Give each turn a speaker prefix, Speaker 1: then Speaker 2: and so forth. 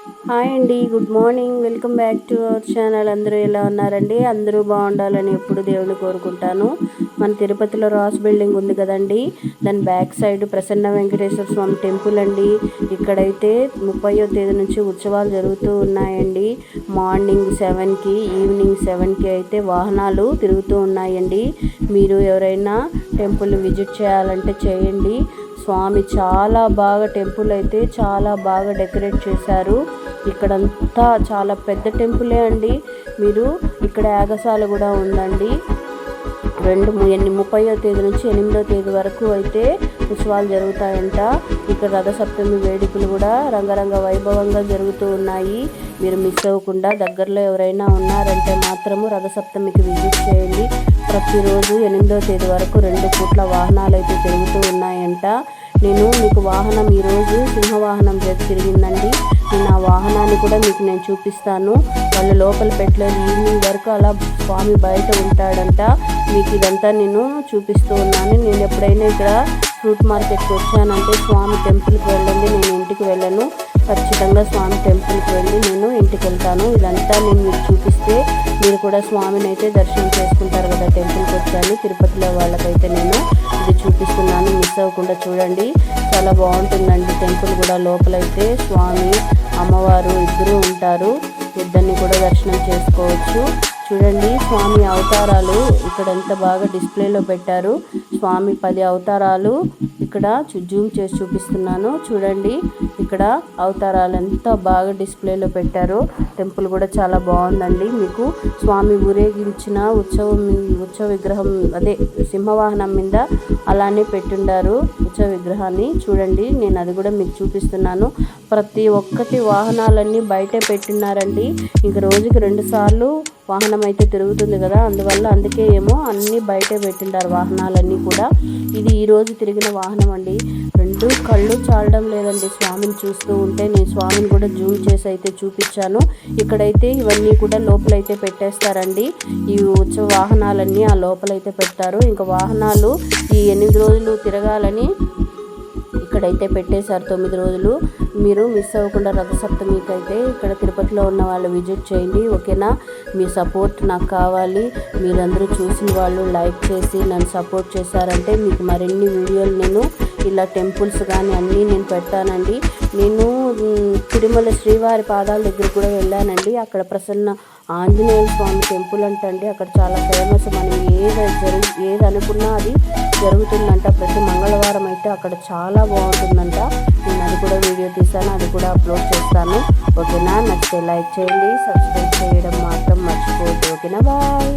Speaker 1: Hi అండి, good morning. Welcome back to our channel. అందరూ ఎలా ఉన్నారండి? అందరూ బాగుండాలని ఎప్పుడు దేవుని కోరుకుంటాను. మన తిరుపతిలో రాస్ బిల్డింగ్ ఉంది కదండి, దాని బ్యాక్ సైడ్ ప్రసన్న వెంకటేశ్వర స్వామి టెంపుల్ అండి. ఇక్కడైతే 30వ తేదీ నుంచి ఉత్సవాలు జరుగుతూ ఉన్నాయండి. మార్నింగ్ 7కి, ఈవినింగ్ 7కి అయితే వాహనాలు తిరుగుతూ ఉన్నాయండి. మీరు ఎవరైనా టెంపుల్ విజిట్ చేయాలంటే చేయండి. స్వామి చాలా బాగా, టెంపుల్ అయితే చాలా బాగా డెకరేట్ చేశారు. ఇక్కడంతా చాలా పెద్ద టెంపులే అండి. మీరు ఇక్కడ యాగశాల కూడా ఉందండి. 30వ తేదీ నుంచి 8వ తేదీ వరకు అయితే ఉత్సవాలు జరుగుతాయంట. ఇక్కడ రథసప్తమి వేడుకలు కూడా రంగరంగ వైభవంగా జరుగుతూ ఉన్నాయి. మీరు మిస్ అవ్వకుండా, దగ్గరలో ఎవరైనా ఉన్నారంటే మాత్రము రథసప్తమికి విజిట్ చేయండి. ప్రతిరోజు 8వ తేదీ వరకు 2 పూట్ల వాహనాలు అయితే తిరుగుతూ ఉన్నాయంట. నేను మీకు వాహనం ఈరోజు సింహవాహనం తిరిగిందండి. నేను ఆ వాహనాన్ని కూడా మీకు నేను చూపిస్తాను. వాళ్ళు లోపల పెట్టలేదు, ఈవినింగ్ వరకు అలా స్వామి బయట ఉంటాడంట. మీకు ఇదంతా నేను చూపిస్తూ ఉన్నాను. నేను ఎప్పుడైనా ఇక్కడ ఫ్రూట్ మార్కెట్కి వచ్చానంటే స్వామి టెంపుల్కి వెళ్ళండి, నేను ఇంటికి వెళ్ళను. ఖచ్చితంగా స్వామి టెంపుల్కి వెళ్ళి నేను ఇంటికి వెళ్తాను. ఇదంతా నేను మీకు చూపిస్తే మీరు కూడా స్వామిని అయితే దర్శనం చేసుకుంటారు కదా. టెంపుల్కి వచ్చాను తిరుపతిలో వాళ్ళకైతే నేను ఇది చూపిస్తున్నాను. మిస్ అవ్వకుండా చూడండి, చాలా బాగుంటుందండి. టెంపుల్ కూడా లోపలైతే స్వామి అమ్మవారు ఇద్దరు ఉంటారు. ఇద్దరిని కూడా దర్శనం చేసుకోవచ్చు. చూడండి స్వామి అవతారాలు ఇక్కడ ఎంత బాగా డిస్ప్లేలో పెట్టారు. స్వామి 10 అవతారాలు ఇక్కడ జూమ్ చేసి చూపిస్తున్నాను. చూడండి ఇక్కడ అవతారాలు ఎంత బాగా డిస్ప్లేలో పెట్టారు. టెంపుల్ కూడా చాలా బాగుందండి. మీకు స్వామి ఊరేగించిన ఉత్సవ విగ్రహం, అదే సింహవాహనం మీద అలానే పెట్టుండారు ఉత్సవ విగ్రహాన్ని. చూడండి నేను అది కూడా మీకు చూపిస్తున్నాను. ప్రతి ఒక్కటి వాహనాలన్నీ బయటే పెట్టున్నారండి. ఇంక రోజుకి 2 సార్లు వాహనం అయితే తిరుగుతుంది కదా, అందుకే ఏమో అన్నీ బయటే పెట్టిండారు వాహనాలన్నీ కూడా. ఇది ఈరోజు తిరిగిన వాహనం అండి. 2 కళ్ళు చాలడం లేదండి స్వామిని చూస్తూ ఉంటే. నేను స్వామిని కూడా జూమ్ చేసి అయితే చూపించాను. ఇక్కడైతే ఇవన్నీ కూడా లోపలైతే పెట్టేస్తారండి. ఈ ఉత్సవ వాహనాలన్నీ ఆ లోపలైతే పెడతారు. ఇంకా వాహనాలు ఈ 8 రోజులు తిరగాలని ఇక్కడైతే పెట్టేశారు. 9 రోజులు. మీరు మిస్ అవ్వకుండా రథసప్తమికి అయితే ఇక్కడ తిరుపతిలో ఉన్న వాళ్ళు విజిట్ చేయండి, ఓకేనా? మీ సపోర్ట్ నాకు కావాలి. మీరందరూ చూసిన వాళ్ళు లైక్ చేసి నన్ను సపోర్ట్ చేశారంటే మీకు మరిన్ని వీడియోలు నేను ఇలా టెంపుల్స్ కానీ అన్నీ నేను పెడతానండి. నేను తిరుమల శ్రీవారి పాదాల దగ్గర కూడా వెళ్ళానండి. అక్కడ ప్రసన్న ఆంజనేయ స్వామి టెంపుల్ అంటండి. అక్కడ చాలా ఫేమస్. మనం ఏది అనుకున్నా అది జరుగుతుందంట. ప్రతి మంగళవారం అయితే అక్కడ చాలా బాగుంటుందంట. నేను అది కూడా వీడియో తీసాను, అది కూడా అప్లోడ్ చేస్తాను, ఓకేనా? నచ్చితే లైక్ చేయండి, సబ్స్క్రైబ్ చేయడం మాత్రం మర్చిపోవద్దు, ఓకేనా? బాయ్.